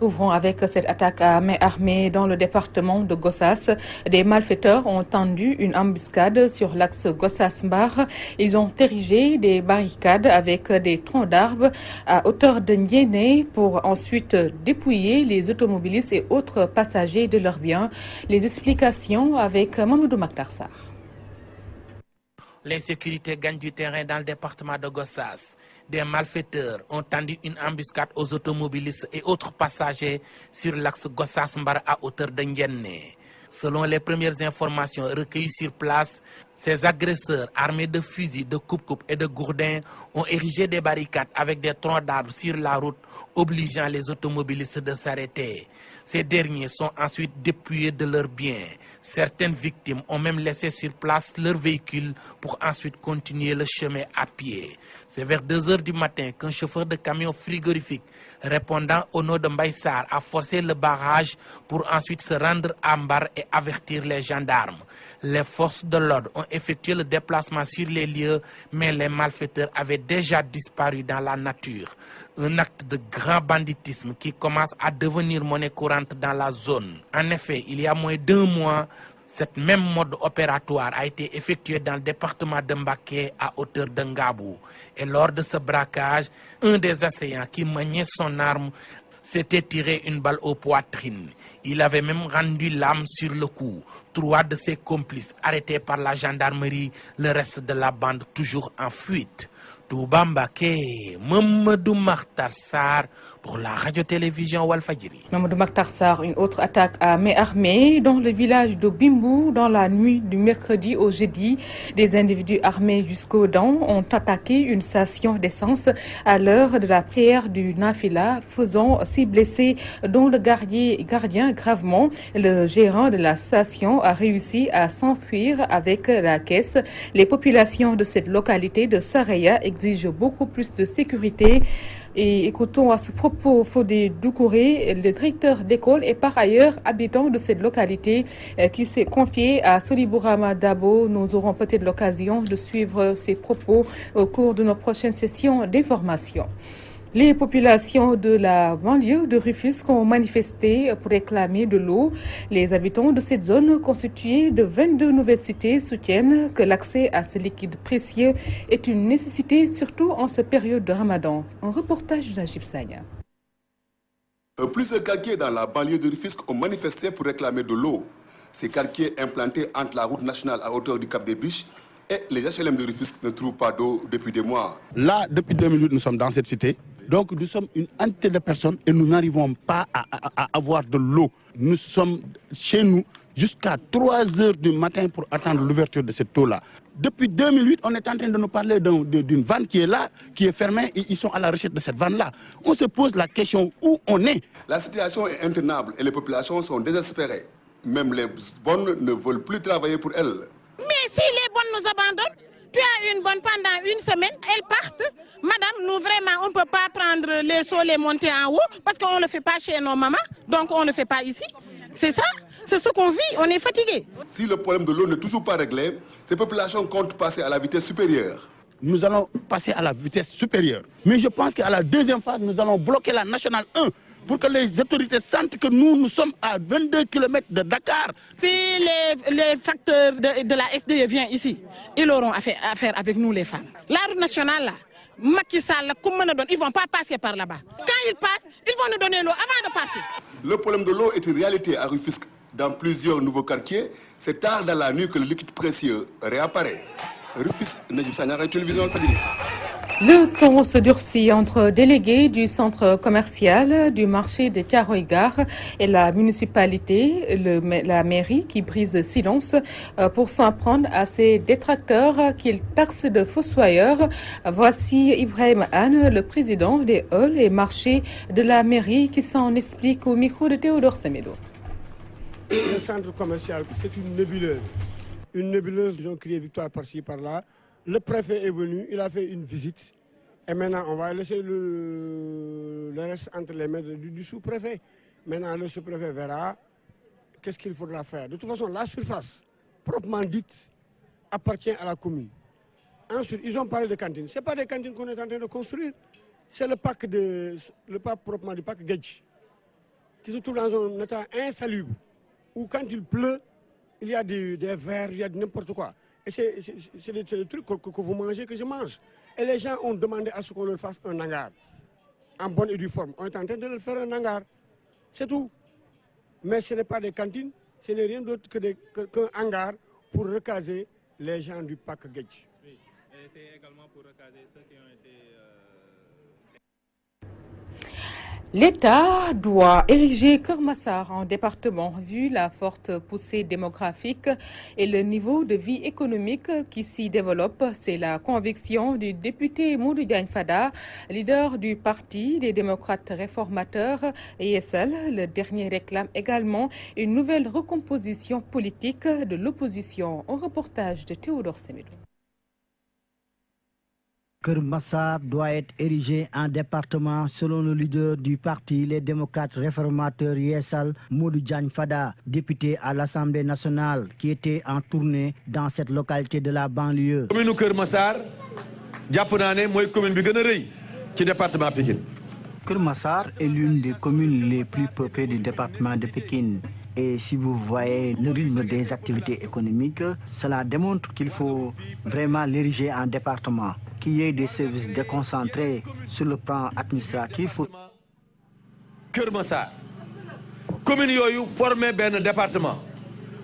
Ouvrons avec cette attaque à main armée dans le département de Gossas. Des malfaiteurs ont tendu une embuscade sur l'axe Gossas-Mbar. Ils ont érigé des barricades avec des troncs d'arbres à hauteur de Ndiéné pour ensuite dépouiller les automobilistes et autres passagers de leurs biens. Les explications avec Mamadou Makhtar Sarr. L'insécurité gagne du terrain dans le département de Gossas. Des malfaiteurs ont tendu une embuscade aux automobilistes et autres passagers sur l'axe Gossas-Mbar à hauteur de Ndiéné. Selon les premières informations recueillies sur place, ces agresseurs armés de fusils, de coupe-coupe et de gourdins ont érigé des barricades avec des troncs d'arbres sur la route, obligeant les automobilistes de s'arrêter. Ces derniers sont ensuite dépouillés de leurs biens. Certaines victimes ont même laissé sur place leur véhicule pour ensuite continuer le chemin à pied. C'est vers 2 h du matin qu'un chauffeur de camion frigorifique répondant au nom de Mbaïsar a forcé le barrage pour ensuite se rendre à Mbar et avertir les gendarmes. Les forces de l'ordre ont effectué le déplacement sur les lieux, mais les malfaiteurs avaient déjà disparu dans la nature. Un acte de grand banditisme qui commence à devenir monnaie courante dans la zone. En effet, il y a moins d'1 mois, cette même mode opératoire a été effectuée dans le département de Mbaké à hauteur de Ngabou. Et lors de ce braquage, un des assaillants qui maniait son arme s'était tiré une balle aux poitrines. Il avait même rendu l'âme sur le coup. 3 de ses complices arrêtés par la gendarmerie, le reste de la bande toujours en fuite. Touba Mbaké, Mamadou Makhtar Sarr pour la radio-télévision Walfadjri. Mamadou Makhtar Sarr, une autre attaque à main armée dans le village de Bimbou dans la nuit du mercredi au jeudi. Des individus armés jusqu'aux dents ont attaqué une station d'essence à l'heure de la prière du Nafila, faisant 6 blessés dont le gardien gravement. Le gérant de la station a réussi à s'enfuir avec la caisse. Les populations de cette localité de Saraya exigent beaucoup plus de sécurité. Et écoutons à ce propos Fodé Doucouré, le directeur d'école et par ailleurs habitant de cette localité qui s'est confié à Solibourama Dabo. Nous aurons peut-être l'occasion de suivre ses propos au cours de nos prochaines sessions d'information. Les populations de la banlieue de Rufisque ont manifesté pour réclamer de l'eau. Les habitants de cette zone constituée de 22 nouvelles cités soutiennent que l'accès à ce liquide précieux est une nécessité, surtout en cette période de Ramadan. Un reportage de Najib Sagna. Plusieurs quartiers dans la banlieue de Rufisque ont manifesté pour réclamer de l'eau. Ces quartiers implantés entre la route nationale à hauteur du Cap des Biches et les HLM de Rufisque ne trouvent pas d'eau depuis des mois. Là, depuis 2008, nous sommes dans cette cité. Donc nous sommes une entité de personnes et nous n'arrivons pas à avoir de l'eau. Nous sommes chez nous jusqu'à 3 h du matin pour attendre l'ouverture de cette eau-là. Depuis 2008, on est en train de nous parler d'une vanne qui est là, qui est fermée, et ils sont à la recherche de cette vanne-là. On se pose la question où on est. La situation est intenable et les populations sont désespérées. Même les bonnes ne veulent plus travailler pour elles. Mais si les bonnes nous abandonnent, tu as une bonne pendant une semaine, elles partent. Madame, nous vraiment, on ne peut pas prendre les seaux, les monter en haut, parce qu'on ne le fait pas chez nos mamans, donc on ne le fait pas ici. C'est ça, c'est ce qu'on vit, on est fatigué. Si le problème de l'eau n'est toujours pas réglé, ces populations comptent passer à la vitesse supérieure. Nous allons passer à la vitesse supérieure. Mais je pense qu'à la deuxième phase, nous allons bloquer la Nationale 1 pour que les autorités sentent que nous sommes à 22 km de Dakar. Si les facteurs de la SDE viennent ici, ils auront affaire avec nous les femmes. La route nationale, là, Macky Sall, ils ne vont pas passer par là-bas. Quand ils passent, ils vont nous donner l'eau avant de partir. Le problème de l'eau est une réalité à Rufisque. Dans plusieurs nouveaux quartiers, c'est tard dans la nuit que le liquide précieux réapparaît. Rufisque, Najib Sagna, télévision Walfadjri. Le ton se durcit entre délégués du centre commercial du marché de Thiaroye-Gare et la municipalité, la mairie qui brise le silence pour s'en prendre à ces détracteurs qu'ils taxent de fossoyeurs. Voici Ibrahim Anne, le président des halls et marchés de la mairie qui s'en explique au micro de Théodore Semedo. Le centre commercial, c'est une nébuleuse. Une nébuleuse, ils ont crié victoire par-ci, par-là. Le préfet est venu, il a fait une visite. Et maintenant, on va laisser le reste entre les mains du sous-préfet. Maintenant, le sous-préfet verra qu'est-ce qu'il faudra faire. De toute façon, la surface, proprement dite, appartient à la commune. Ensuite, ils ont parlé de cantines. Ce n'est pas des cantines qu'on est en train de construire. C'est le parc proprement du parc Gedji. qui se trouvent dans un état insalubre, où quand il pleut, il y a des vers, il y a n'importe quoi. Et c'est des trucs que vous mangez, que je mange. Et les gens ont demandé à ce qu'on leur fasse un hangar, en bonne et due forme. On est en train de leur faire un hangar, c'est tout. Mais ce n'est pas des cantines, ce n'est rien d'autre qu'un hangar pour recaser les gens du Pack Guedj. Oui, et c'est également pour recaser ceux qui ont été... L'État doit ériger Keur Massar en département vu la forte poussée démographique et le niveau de vie économique qui s'y développe. C'est la conviction du député Modou Diagne Fada, leader du parti des démocrates réformateurs Yessal. Le dernier réclame également une nouvelle recomposition politique de l'opposition. Un reportage de Théodore Semedo. Keur Massar doit être érigé en département selon le leader du parti, les démocrates réformateurs Yessal, Modou Diagne Fada, député à l'Assemblée nationale, qui était en tournée dans cette localité de la banlieue. Commune Keur Massar, jàpp naa ne mooy commune bi gën a rëy ci département Pikine. Keur Massar est l'une des communes les plus peuplées du département de Pikine. Et si vous voyez le rythme des activités économiques, cela démontre qu'il faut vraiment l'ériger en département, qu'il y ait des services déconcentrés sur le plan administratif. Keur Massar, commune yooyu formé benn département.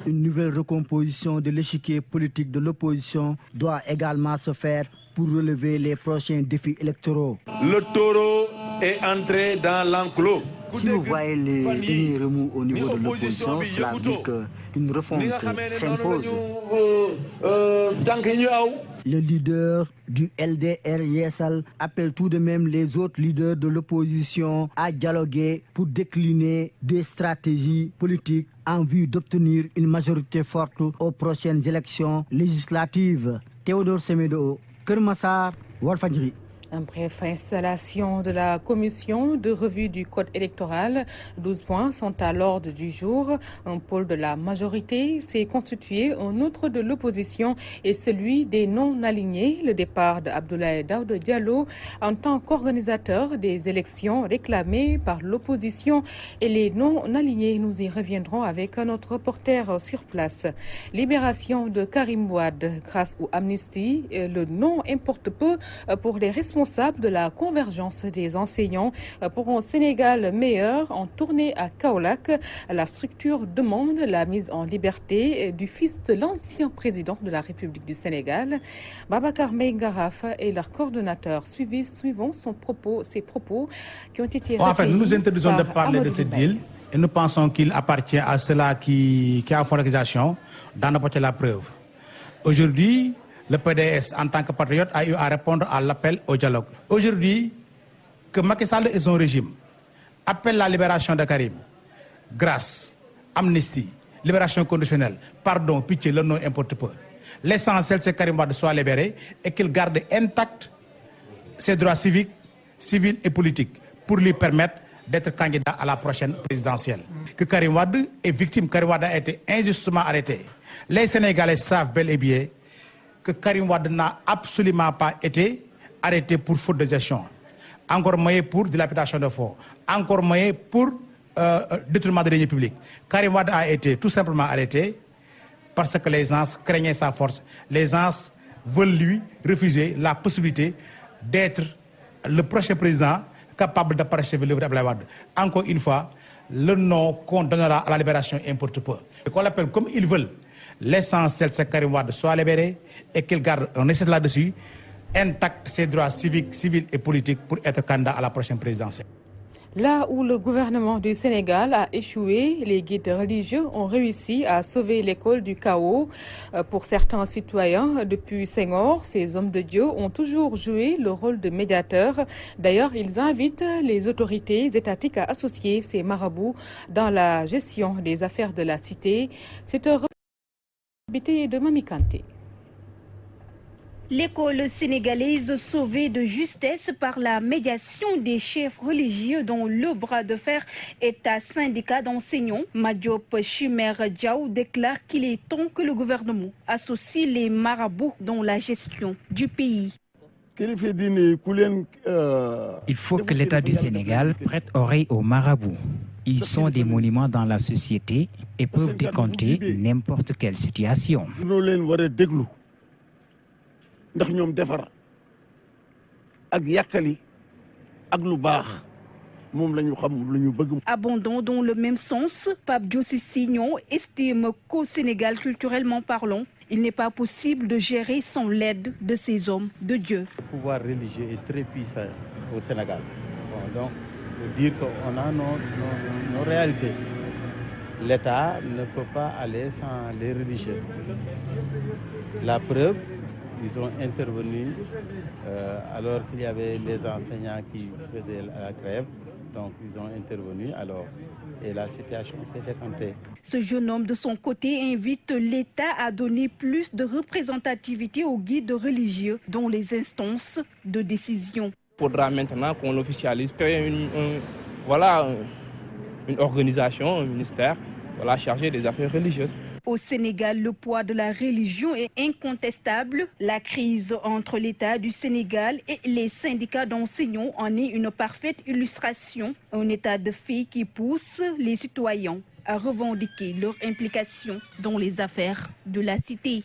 Une nouvelle recomposition de l'échiquier politique de l'opposition doit également se faire pour relever les prochains défis électoraux. Le taureau est entré dans l'enclos. Si vous voyez les derniers remous au niveau de l'opposition, cela veut dire qu'une refonte s'impose. Le leader du LDR Yessal appelle tout de même les autres leaders de l'opposition à dialoguer pour décliner des stratégies politiques en vue d'obtenir une majorité forte aux prochaines élections législatives. Théodore Semedo, Keur Massar, Walfadjri. Un bref, installation de la commission de revue du code électoral. 12 points sont à l'ordre du jour. Un pôle de la majorité s'est constitué, un autre de l'opposition et celui des non-alignés. Le départ d'Abdoulaye Daouda Diallo en tant qu'organisateur des élections réclamées par l'opposition et les non-alignés. Nous y reviendrons avec notre reporter sur place. Libération de Karim Wade grâce aux amnisties. Le nom importe peu pour les responsables de la convergence des enseignants pour un Sénégal meilleur en tournée à Kaolack. La structure demande la mise en liberté du fils de l'ancien président de la République du Sénégal. Babacar Mbaye Ngaraf est leur coordonnateur. Suivons ses propos qui ont été recueillis. En fait, nous nous interdisons de parler de ce deal et nous pensons qu'il appartient à ceux-là qui a fait l'accusation d'en apporter la preuve. Aujourd'hui, le PDS, en tant que patriote, a eu à répondre à l'appel au dialogue. Aujourd'hui, que Macky Sall et son régime appellent la libération de Karim, grâce, amnistie, libération conditionnelle, pardon, pitié, le nom importe peu. L'essentiel, c'est que Karim Wade soit libéré et qu'il garde intact ses droits civiques, civils et politiques pour lui permettre d'être candidat à la prochaine présidentielle. Que Karim Wade est victime, Karim Wade a été injustement arrêté. Les Sénégalais savent bel et bien que Karim Wade n'a absolument pas été arrêté pour faute de gestion. Encore moins pour dilapidation de fonds. Encore moins pour détournement de deniers publics. Karim Wade a été tout simplement arrêté parce que les gens craignaient sa force. Les gens veulent lui refuser la possibilité d'être le prochain président capable de parachever l'œuvre d'Abdoulaye Wade. Encore une fois, le nom qu'on donnera à la libération importe peu. Qu'on l'appelle comme ils veulent. L'essentiel, c'est que Karim Wade soit libéré et qu'il garde, on essaie là-dessus, intact ses droits civiques, civils et politiques pour être candidat à la prochaine présidentielle. Là où le gouvernement du Sénégal a échoué, les guides religieux ont réussi à sauver l'école du chaos. Pour certains citoyens, depuis Senghor, ces hommes de Dieu ont toujours joué le rôle de médiateurs. D'ailleurs, ils invitent les autorités étatiques à associer ces marabouts dans la gestion des affaires de la cité. C'est un de Mami Kanté. L'école sénégalaise sauvée de justesse par la médiation des chefs religieux dont le bras de fer est un syndicat d'enseignants. Madiop Chimère Diaw déclare qu'il est temps que le gouvernement associe les marabouts dans la gestion du pays. Il faut que l'État du Sénégal prête oreille aux marabouts. Ils sont des monuments dans la société et peuvent décompter n'importe quelle situation. Abondant dans le même sens, Pape Diossi Signon estime qu'au Sénégal, culturellement parlant, il n'est pas possible de gérer sans l'aide de ces hommes de Dieu. Le pouvoir religieux est très puissant au Sénégal. Bon, donc, pour dire qu'on a nos réalités. L'État ne peut pas aller sans les religieux. La preuve, ils ont intervenu alors qu'il y avait les enseignants qui faisaient la grève. Donc ils ont intervenu alors et la situation s'est décantée. Ce jeune homme de son côté invite l'État à donner plus de représentativité aux guides religieux dans les instances de décision. Il faudra maintenant qu'on l'officialise, créer une organisation, un ministère chargé des affaires religieuses. Au Sénégal, le poids de la religion est incontestable. La crise entre l'État du Sénégal et les syndicats d'enseignants en est une parfaite illustration. Un état de fait qui pousse les citoyens à revendiquer leur implication dans les affaires de la cité.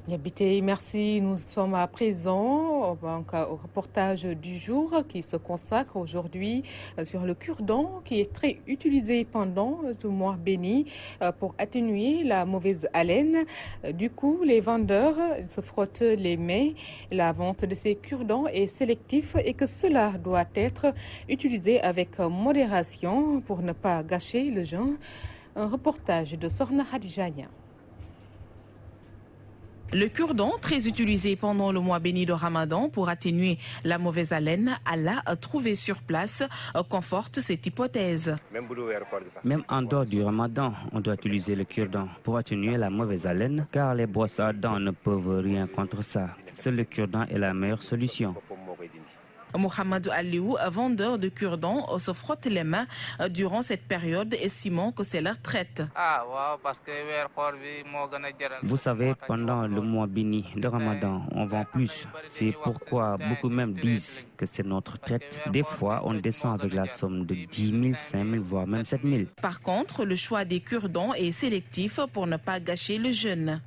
Yabité, merci. Nous sommes à présent au reportage du jour qui se consacre aujourd'hui sur le cure-dent qui est très utilisé pendant ce mois béni pour atténuer la mauvaise haleine. Du coup, les vendeurs se frottent les mains. La vente de ces cure-dents est sélective et que cela doit être utilisé avec modération pour ne pas gâcher le jeûne. Un reportage de Sorna Hadijania. Le cure-dent, très utilisé pendant le mois béni de Ramadan pour atténuer la mauvaise haleine, Allah a trouvé sur place, conforte cette hypothèse. Même en dehors du Ramadan, on doit utiliser le cure-dent pour atténuer la mauvaise haleine, car les brosses à dents ne peuvent rien contre ça. Seul le cure-dent est la meilleure solution. Mohamed Aliou, vendeur de cure-dent, se frotte les mains durant cette période, estimant que c'est la traite. Vous savez, pendant le mois béni de Ramadan, on vend plus. C'est pourquoi beaucoup même disent que c'est notre traite. Des fois, on descend avec la somme de 10 000, 5 000, voire même 7 000. Par contre, le choix des cure-dents est sélectif pour ne pas gâcher le jeûne.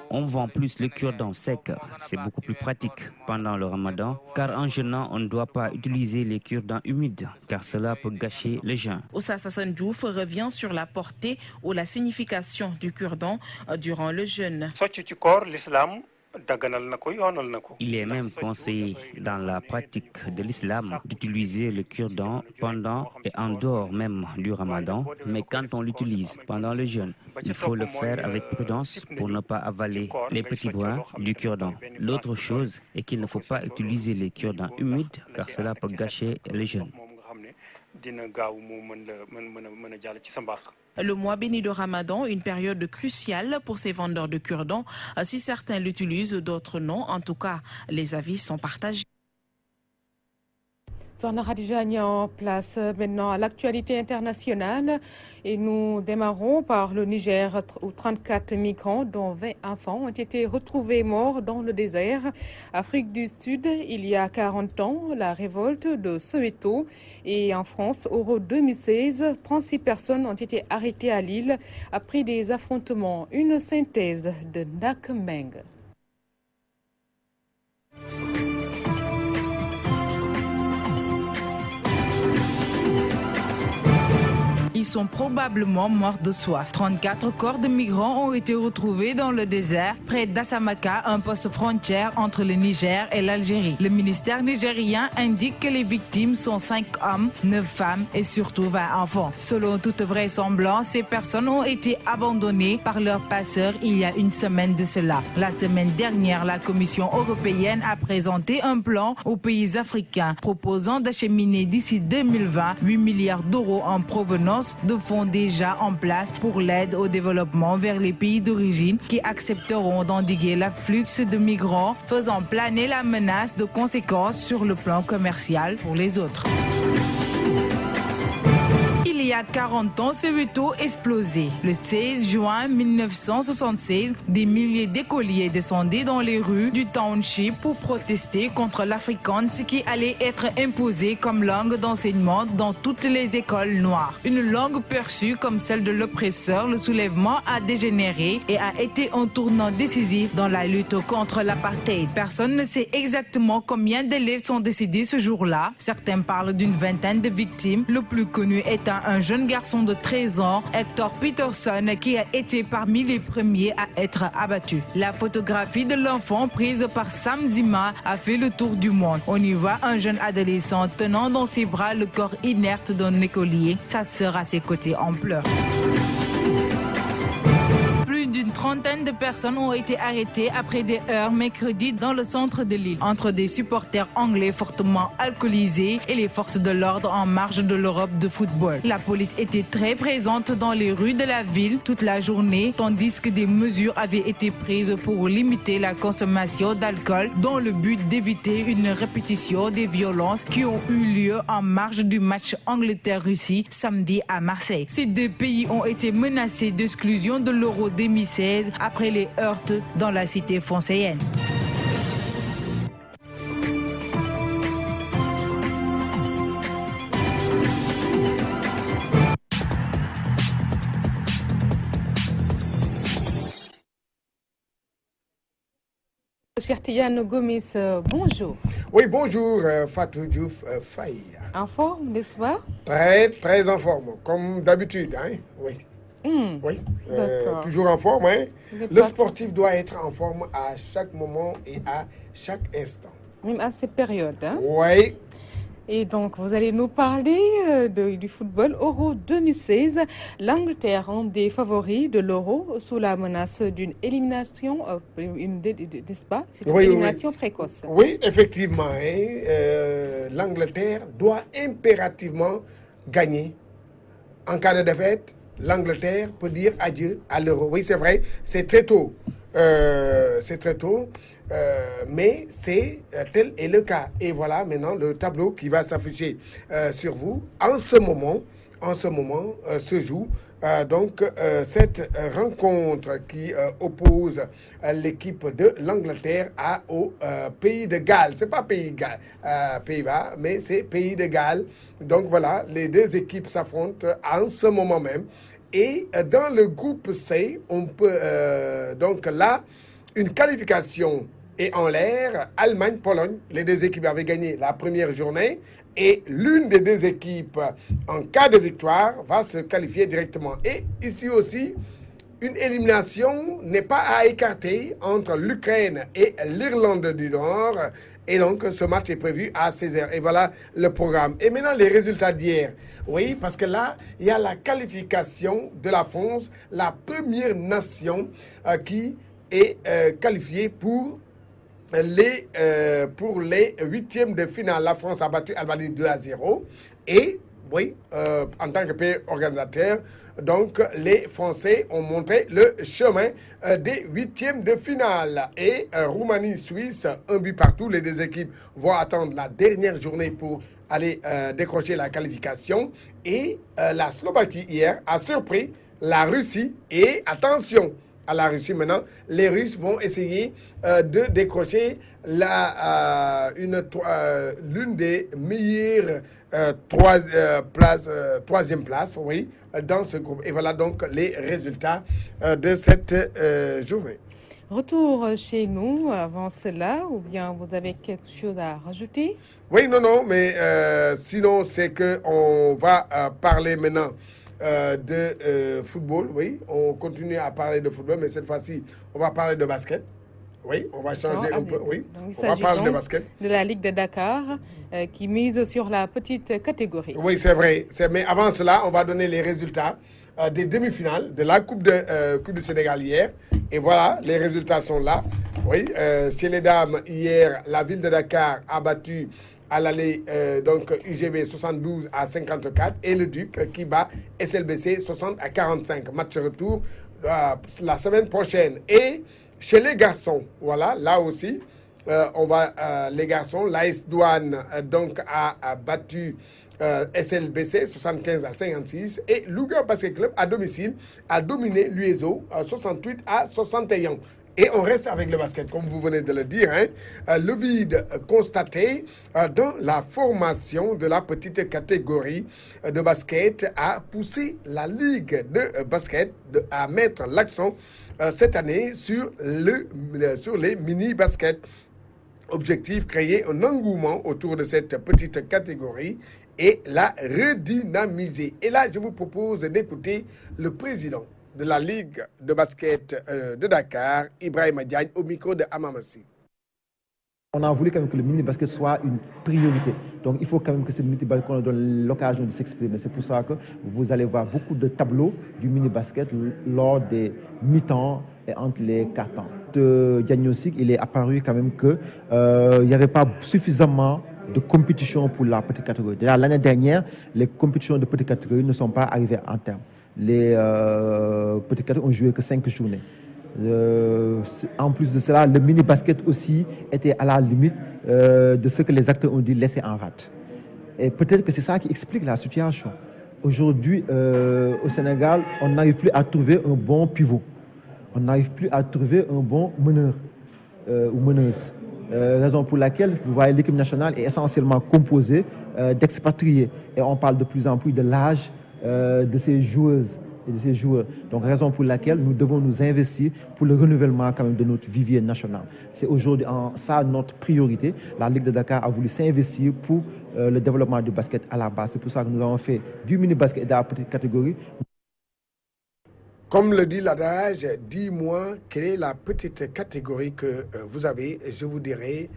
On vend plus le cure-dent sec, c'est beaucoup plus pratique pendant le Ramadan, car en jeûnant, on ne doit pas utiliser les cure-dents humides, car cela peut gâcher le jeûne. Oustaz Hassan Diouf revient sur la portée ou la signification du cure-dent durant le jeûne. Il est même conseillé dans la pratique de l'islam d'utiliser le cure-dent pendant et en dehors même du Ramadan, mais quand on l'utilise pendant le jeûne, il faut le faire avec prudence pour ne pas avaler les petits brins du cure-dent. L'autre chose est qu'il ne faut pas utiliser les cure-dents humides car cela peut gâcher le jeûne. Le mois béni de Ramadan, une période cruciale pour ces vendeurs de cure-dents. Si certains l'utilisent, d'autres non. En tout cas, les avis sont partagés. Sorna Hadijania en place maintenant à l'actualité internationale et nous démarrons par le Niger où 34 migrants dont 20 enfants ont été retrouvés morts dans le désert. Afrique du Sud, il y a 40 ans, la révolte de Soweto et en France, au 2016, 36 personnes ont été arrêtées à Lille après des affrontements. Une synthèse de Nak Meng. Ils sont probablement morts de soif. 34 corps de migrants ont été retrouvés dans le désert, près d'Assamaka, un poste frontière entre le Niger et l'Algérie. Le ministère nigérien indique que les victimes sont 5 hommes, 9 femmes et surtout 20 enfants. Selon toute vraisemblance, ces personnes ont été abandonnées par leurs passeurs il y a une semaine de cela. La semaine dernière, la Commission européenne a présenté un plan aux pays africains proposant d'acheminer d'ici 2020 8 milliards d'euros en provenance de fonds déjà en place pour l'aide au développement vers les pays d'origine qui accepteront d'endiguer l'afflux de migrants, faisant planer la menace de conséquences sur le plan commercial pour les autres. Il y a à 40 ans, Soweto explosé. Le 16 juin 1976, des milliers d'écoliers descendaient dans les rues du township pour protester contre l'Afrikaans qui allait être imposé comme langue d'enseignement dans toutes les écoles noires. Une langue perçue comme celle de l'oppresseur, le soulèvement a dégénéré et a été un tournant décisif dans la lutte contre l'apartheid. Personne ne sait exactement combien d'élèves sont décédés ce jour-là. Certains parlent d'une vingtaine de victimes, le plus connu étant un jeune garçon de 13 ans, Hector Peterson, qui a été parmi les premiers à être abattu. La photographie de l'enfant prise par Sam Zima a fait le tour du monde. On y voit un jeune adolescent tenant dans ses bras le corps inerte d'un écolier, sa sœur à ses côtés en pleurs. Plus d'une trentaine de personnes ont été arrêtées après des heurts mercredi dans le centre de l'île, entre des supporters anglais fortement alcoolisés et les forces de l'ordre en marge de l'Europe de football. La police était très présente dans les rues de la ville toute la journée, tandis que des mesures avaient été prises pour limiter la consommation d'alcool dans le but d'éviter une répétition des violences qui ont eu lieu en marge du match Angleterre-Russie samedi à Marseille. Ces deux pays ont été menacés d'exclusion de l'Euro 2016 après les heurts dans la cité phocéenne. Cher Tidiane Gomis, bonjour. Oui, bonjour Fatou Diouf Faye. En forme, n'est-ce pas? Très, très en forme, comme d'habitude, hein? Oui. Oui, toujours en forme. Hein? Le sportif doit être en forme à chaque moment et à chaque instant. Même à cette période. Hein? Oui. Et donc, vous allez nous parler du football Euro 2016. L'Angleterre, un des favoris de l'Euro, sous la menace d'une élimination, n'est-ce pas? C'est une élimination précoce. Oui, effectivement. Hein? L'Angleterre doit impérativement gagner. En cas de défaite, l'Angleterre peut dire adieu à l'Euro. Oui, c'est vrai, c'est très tôt. Mais c'est tel est le cas. Et voilà maintenant le tableau qui va s'afficher sur vous. En ce moment se joue cette rencontre qui oppose l'équipe de l'Angleterre au pays de Galles. C'est pas Pays-Bas, mais c'est pays de Galles. Donc voilà, les deux équipes s'affrontent en ce moment même. Et dans le groupe C, on peut donc là, une qualification est en l'air. Allemagne-Pologne, les deux équipes avaient gagné la première journée. Et l'une des deux équipes, en cas de victoire, va se qualifier directement. Et ici aussi, une élimination n'est pas à écarter entre l'Ukraine et l'Irlande du Nord. Et donc, ce match est prévu à 16h. Et voilà le programme. Et maintenant, les résultats d'hier. Oui, parce que là, il y a la qualification de la France, la première nation qui est qualifiée pour les huitièmes de finale. La France a battu Albanie 2-0. Et, oui, en tant que pays organisateur, donc les Français ont montré le chemin des huitièmes de finale. Et Roumanie-Suisse, un but partout. Les deux équipes vont attendre la dernière journée pour aller décrocher la qualification. Et la Slovaquie, hier, a surpris la Russie. Et attention à la Russie maintenant, les Russes vont essayer de décrocher l'une des meilleures troisième place, oui, dans ce groupe. Et voilà donc les résultats de cette journée. Retour chez nous avant cela, ou bien vous avez quelque chose à rajouter? Oui, non, mais sinon c'est qu'on va parler maintenant de football, oui. On continue à parler de football, mais cette fois-ci, on va parler de basket. Oui, on va changer un peu, oui. Donc, on va parler de basket. De la Ligue de Dakar qui mise sur la petite catégorie. Oui, c'est vrai. Mais avant cela, on va donner les résultats des demi-finales de la Coupe du Sénégal hier. Et voilà, les résultats sont là. Oui, chez les dames, hier, la ville de Dakar a battu à l'aller donc UGB 72-54 et le Duc qui bat SLBC 60-45. Match retour la semaine prochaine. Et chez les garçons, voilà, là aussi, les garçons, l'AS Douane donc a battu SLBC 75-56 et Louga Basket Club à domicile a dominé l'UESO 68-61. Et on reste avec le basket, comme vous venez de le dire. Le vide constaté dans la formation de la petite catégorie de basket a poussé la Ligue de basket à mettre l'accent cette année sur les mini-baskets. Objectif, créer un engouement autour de cette petite catégorie et la redynamiser. Et là, je vous propose d'écouter le président de la Ligue de basket de Dakar, Ibrahima Diagne, au micro de Amamassi. On a voulu quand même que le mini-basket soit une priorité. Donc il faut quand même que ce mini-basket, qu'on donne l'occasion de s'exprimer. C'est pour ça que vous allez voir beaucoup de tableaux du mini-basket lors des mi-temps et entre les 4 ans. Ce diagnostic, il est apparu quand même qu'il n'y avait pas suffisamment de compétition pour la petite catégorie. Déjà l'année dernière, les compétitions de petite catégorie ne sont pas arrivées en terme. Les petites catégories ont joué que 5 journées. En plus de cela, le mini-basket aussi était à la limite de ce que les acteurs ont dû laisser en rate. Et peut-être que c'est ça qui explique la situation. Aujourd'hui, au Sénégal, on n'arrive plus à trouver un bon pivot. On n'arrive plus à trouver un bon meneur ou meneuse. Raison pour laquelle, vous voyez, l'équipe nationale est essentiellement composée d'expatriés. Et on parle de plus en plus de l'âge de ces joueuses et de ces joueurs. Donc, raison pour laquelle nous devons nous investir pour le renouvellement quand même de notre vivier national. C'est aujourd'hui ça notre priorité. La Ligue de Dakar a voulu s'investir pour le développement du basket à la base. C'est pour ça que nous avons fait du mini-basket de la petite catégorie. Comme le dit l'adage, dis-moi quelle est la petite catégorie que vous avez et je vous dirai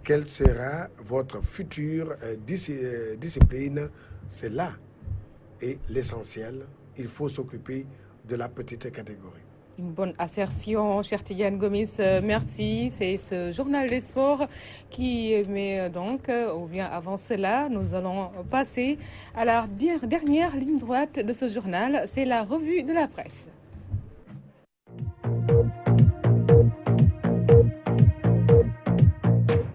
quelle sera votre future discipline. C'est là et l'essentiel. Il faut s'occuper de la petite catégorie. Une bonne assertion, cher Tidiane Gomis. Merci. C'est ce journal des sports qui met donc, ou bien avant cela, nous allons passer à la dernière ligne droite de ce journal. C'est la revue de la presse.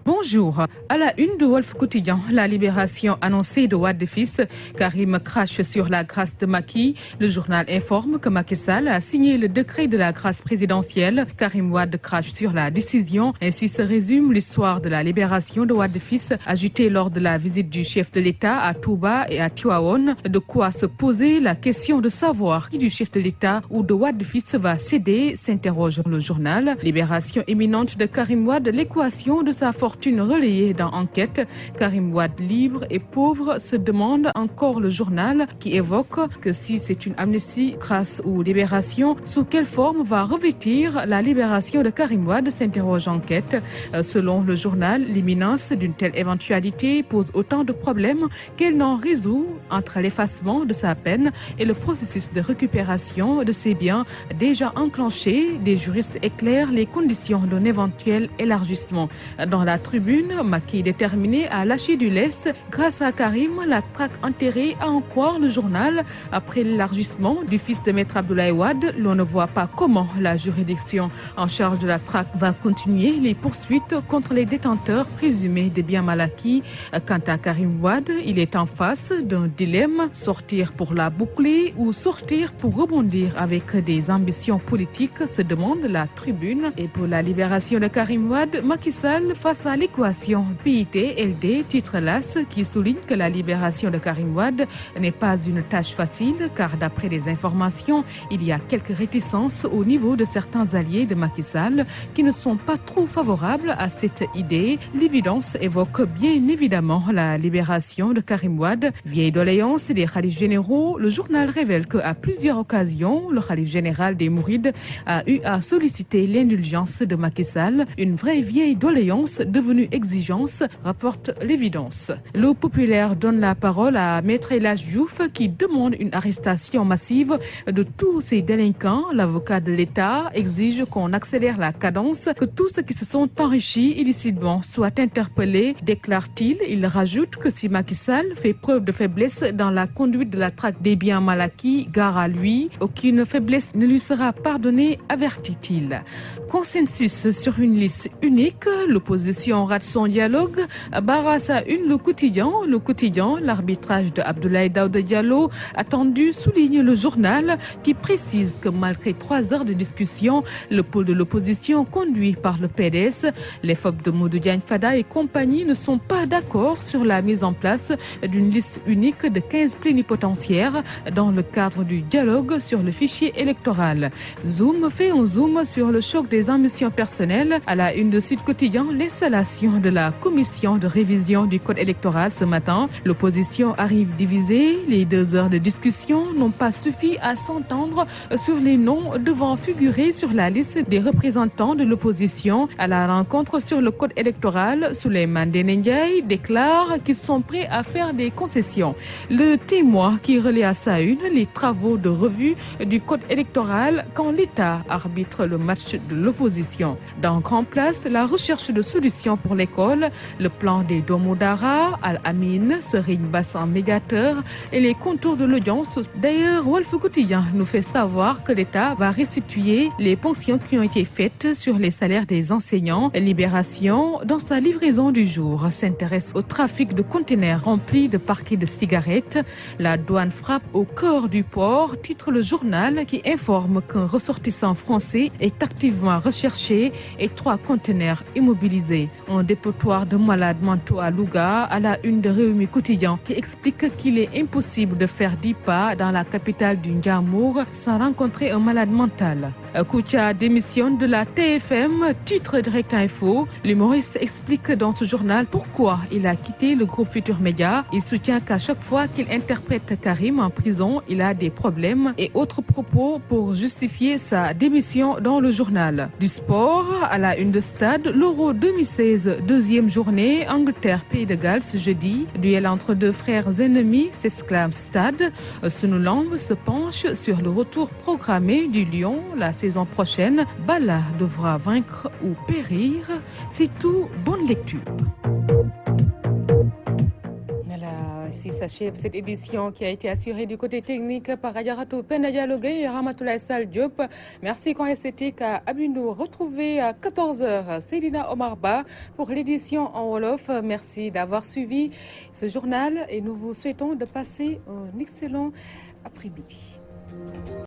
Bonjour. À la une de Wolf Quotidien, la libération annoncée de Wade fils. Karim crache sur la grâce de Macky. Le journal informe que Macky Sall a signé le décret de la grâce présidentielle. Karim Wade crache sur la décision. Ainsi se résume l'histoire de la libération de Wade fils, agitée lors de la visite du chef de l'État à Touba et à Tivaouane. De quoi se poser la question de savoir qui du chef de l'État ou de Wade fils va céder, s'interroge le journal. Libération imminente de Karim Wade, l'équation de sa fortune relayée dans Enquête. Karim Wade libre et pauvre, se demande encore le journal qui évoque que si c'est une amnistie, grâce ou libération, sous quelle forme va revêtir la libération de Karim Wade, s'interroge Enquête. Selon le journal, l'imminence d'une telle éventualité pose autant de problèmes qu'elle n'en résout entre l'effacement de sa peine et le processus de récupération de ses biens déjà enclenchés. Des juristes éclairent les conditions d'un éventuel élargissement. Dans la tribune, Macky déterminé à lâcher du lest. Grâce à Karim, la traque enterrée, à en croire le journal. Après l'élargissement du fils de Maître Abdoulaye Wade, l'on ne voit pas comment la juridiction en charge de la traque va continuer les poursuites contre les détenteurs présumés des biens mal acquis. Quant à Karim Wade, il est en face d'un dilemme, sortir pour la boucler ou sortir pour rebondir avec des ambitions politiques, se demande la tribune. Et pour la libération de Karim Wade, Macky Sall face à l'équation PIT-LD, titre LAS, qui souligne que la libération de Karim Wade n'est pas une tâche facile, car d'après les informations, il y a quelques réticences au niveau de certains alliés de Macky Sall qui ne sont pas trop favorables à cette idée. L'évidence évoque bien évidemment la libération de Karim Wade. Vieille doléance des khalifes généraux, le journal révèle qu'à plusieurs occasions, le khalife général des Mourides a eu à solliciter l'indulgence de Macky Sall, une vraie vieille doléance devenue exigence, rapporte l'évidence. Le populaire donne la parole à Maître El Hadji Diouf qui demande une arrestation massive de tous ces délinquants. L'avocat de l'État exige qu'on accélère la cadence, que tous ceux qui se sont enrichis illicitement soient interpellés, déclare-t-il. Il rajoute que si Macky Sall fait preuve de faiblesse dans la conduite de la traque des biens mal acquis, gare à lui, aucune faiblesse ne lui sera pardonnée, avertit-il. Consensus sur une liste unique, l'opposition rate son dialogue. Barassa une le quotidien, l'arbitrage de Abdoulaye Daouda Diallo attendu, souligne le journal qui précise que malgré 3 heures de discussion, le pôle de l'opposition conduit par le PDS, les FOP de Modou Diagne Fada et compagnie ne sont pas d'accord sur la mise en place d'une liste unique de 15 plénipotentiaires dans le cadre du dialogue sur le fichier électoral. Zoom fait un zoom sur le choc des ambitions personnelles. À la une de Sud Quotidien, l'installation de la commission de révision du code électoral ce matin. L'opposition arrive divisée. Les 2 heures de discussion n'ont pas suffi à s'entendre sur les noms devant figurer sur la liste des représentants de l'opposition. À la rencontre sur le code électoral, Souleymane Ndéné Ndiaye déclare qu'ils sont prêts à faire des concessions. Le Témoin qui relaie à sa une les travaux de revue du code électoral quand l'État arbitre le match de l'opposition. Dans Grand Place, la recherche de solutions pour l'école, le plan des Domodara, Al-Amin, Serigne Bass en médiateur et les contours de l'audience. D'ailleurs, Walf Quotidien nous fait savoir que l'État va restituer les ponctions qui ont été faites sur les salaires des enseignants. Libération, dans sa livraison du jour, s'intéresse au trafic de conteneurs remplis de paquets de cigarettes. La douane frappe au cœur du port, titre le journal qui informe qu'un ressortissant français est activement recherché et 3 conteneurs immobilisés. Un dépotoir de malades mentaux à Louga, à la une de Rewmi Quotidien qui explique qu'il est impossible de faire 10 pas dans la capitale du Ndiamour sans rencontrer un malade mental. Kouthia démissionne de la TFM, titre Direct Info. L'humoriste explique dans ce journal pourquoi il a quitté le groupe Futur Média. Il soutient qu'à chaque fois qu'il interprète Karim en prison, il a des problèmes et autres propos pour justifier sa démission dans le journal. Du sport, à la une de Stade, l'Euro 2016, 2e journée, Angleterre-Pays de Galles ce jeudi. Duel entre 2 frères ennemis, s'exclame Stade. Sunulamb se penche sur le retour programmé du Lion la saison prochaine. Bala devra vaincre ou périr. C'est tout, bonne lecture. Ici s'achève cette édition qui a été assurée du côté technique par Adjaratou Penda Diallo Gueye et Ramatoulaye Sall Diop. Merci quand esthétique à Abindou. Retrouvez à 14h Seydina Omar Ba pour l'édition en Wolof. Merci d'avoir suivi ce journal et nous vous souhaitons de passer un excellent après-midi.